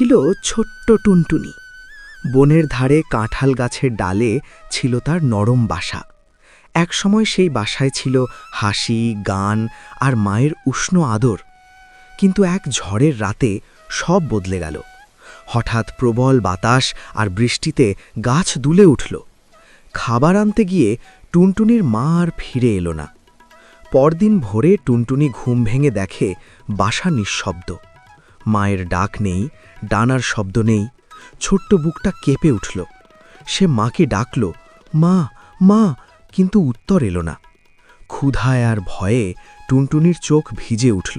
ছিল ছোট্ট টুনটুনি। বনের ধারে কাঁঠাল গাছের ডালে ছিল তার নরম বাসা। একসময় সেই বাসায় ছিল হাসি, গান আর মায়ের উষ্ণ আদর। কিন্তু এক ঝড়ের রাতে সব বদলে গেল। হঠাৎ প্রবল বাতাস আর বৃষ্টিতে গাছ দুলে উঠল। খাবার আনতে গিয়ে টুনটুনির মা আর ফিরে এলো না। পরদিন ভোরে টুনটুনি ঘুম ভেঙে দেখে বাসা নিঃশব্দ। মায়ের ডাক নেই, ডানার শব্দ নেই। ছোট্ট বুকটা কেঁপে উঠল। সে মাকে ডাকল, মা মা, কিন্তু উত্তর এলো না। ক্ষুধায় আর ভয়ে টুনটুনির চোখ ভিজে উঠল।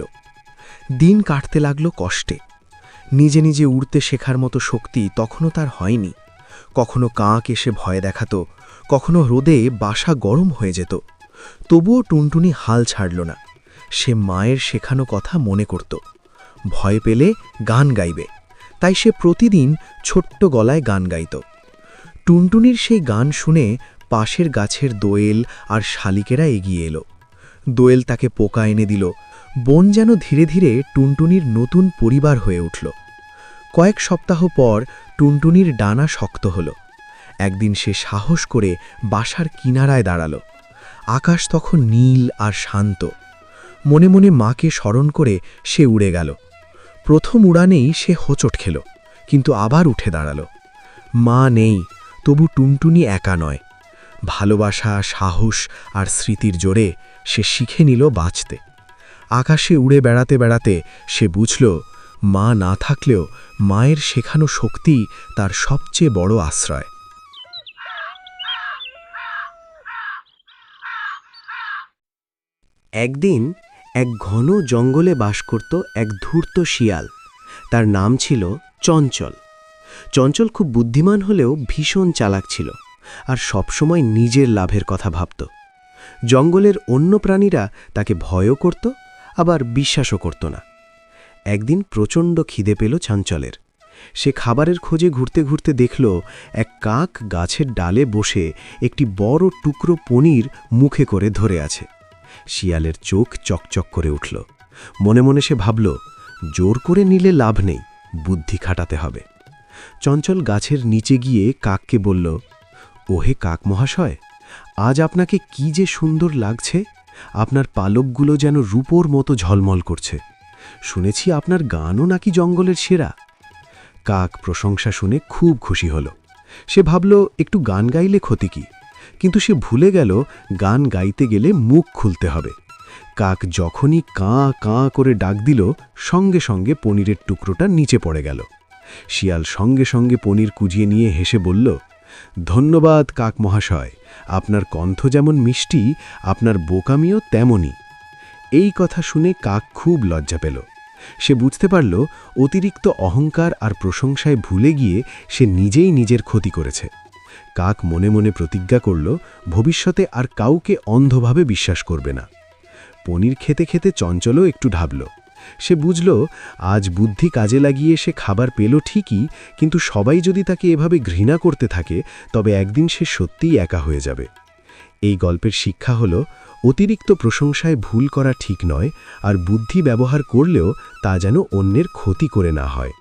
দিন কাটতে লাগল কষ্টে। নিজে নিজে উড়তে শেখার মতো শক্তি তখনও তার হয়নি। কখনো কাক এসে ভয় দেখাত, কখনো রোদে বাসা গরম হয়ে যেত। তবুও টুনটুনি হাল ছাড়ল না। সে মায়ের শেখানো কথা মনে করত। ভয় পেলে গান গাইবে, তাই সে প্রতিদিন ছোট্ট গলায় গান গাইত। টুনটুনির সেই গান শুনে পাশের গাছের দোয়েল আর শালিকেরা এগিয়ে এলো। দোয়েল তাকে পোকা এনে দিল। বন যেন ধীরে ধীরে টুনটুনির নতুন পরিবার হয়ে উঠল। কয়েক সপ্তাহ পর টুনটুনির ডানা শক্ত হল। একদিন সে সাহস করে বাসার কিনারায় দাঁড়াল। আকাশ তখন নীল আর শান্ত। মনে মনে মাকে স্মরণ করে সে উড়ে গেল। প্রথম উড়ানেই সে হোঁচট খেল, কিন্তু আবার উঠে দাঁড়াল। মা নেই, তবু টুনটুনি একা নয়। ভালোবাসা, সাহস আর স্মৃতির জোরে সে শিখে নিল বাঁচতে। আকাশে উড়ে বেড়াতে বেড়াতে সে বুঝল, মা না থাকলেও মায়ের শেখানো শক্তি তার সবচেয়ে বড় আশ্রয়। একদিন এক ঘন জঙ্গলে বাস করত এক ধূর্ত শিয়াল। তার নাম ছিল চঞ্চল। চঞ্চল খুব বুদ্ধিমান হলেও ভীষণ চালাক ছিল, আর সবসময় নিজের লাভের কথা ভাবত। জঙ্গলের অন্য প্রাণীরা তাকে ভয়ও করত, আবার বিশ্বাসও করত না। একদিন প্রচণ্ড খিদে পেল চঞ্চলের। সে খাবারের খোঁজে ঘুরতে ঘুরতে দেখল এক কাক গাছের ডালে বসে একটি বড় টুকরো পনির মুখে করে ধরে আছে। শিয়ালের চোখ চকচক করে উঠল। মনে মনে সে ভাবল, জোর করে নিলে লাভ নেই, বুদ্ধি খাটাতে হবে। চঞ্চল গাছের নিচে গিয়ে কাককে বলল, ওহে কাক মহাশয়, আজ আপনাকে কি যে সুন্দর লাগছে! আপনার পালকগুলো যেন রূপোর মতো ঝলমল করছে। শুনেছি আপনার গানও নাকি জঙ্গলের সেরা। কাক প্রশংসা শুনে খুব খুশি হল। সে ভাবল, একটু গান গাইলে ক্ষতি কি? কিন্তু সে ভুলে গেল গান গাইতে গেলে মুখ খুলতে হবে। কাক যখনই কাঁ কাঁ করে ডাক দিল, সঙ্গে সঙ্গে পনিরের টুকরোটা নিচে পড়ে গেল। শিয়াল সঙ্গে সঙ্গে পনির কুজিয়ে নিয়ে হেসে বলল, ধন্যবাদ কাক মহাশয়, আপনার কণ্ঠ যেমন মিষ্টি, আপনার বোকামিও তেমনই। এই কথা শুনে কাক খুব লজ্জা পেল। সে বুঝতে পারল, অতিরিক্ত অহংকার আর প্রশংসায় ভুলে গিয়ে সে নিজেই নিজের ক্ষতি করেছে। কাক মনে মনে প্রতিজ্ঞা করল, ভবিষ্যতে আর কাউকে অন্ধভাবে বিশ্বাস করবে না। পনির খেতে খেতে চঞ্চলও একটু ঢাবল। সে বুঝল, আজ বুদ্ধি কাজে লাগিয়ে সে খাবার পেল ঠিকই, কিন্তু সবাই যদি তাকে এভাবে ঘৃণা করতে থাকে, তবে একদিন সে সত্যিই একা হয়ে যাবে। এই গল্পের শিক্ষা হল, অতিরিক্ত প্রশংসায় ভুল করা ঠিক নয়, আর বুদ্ধি ব্যবহার করলেও তা যেন অন্যের ক্ষতি করে না হয়।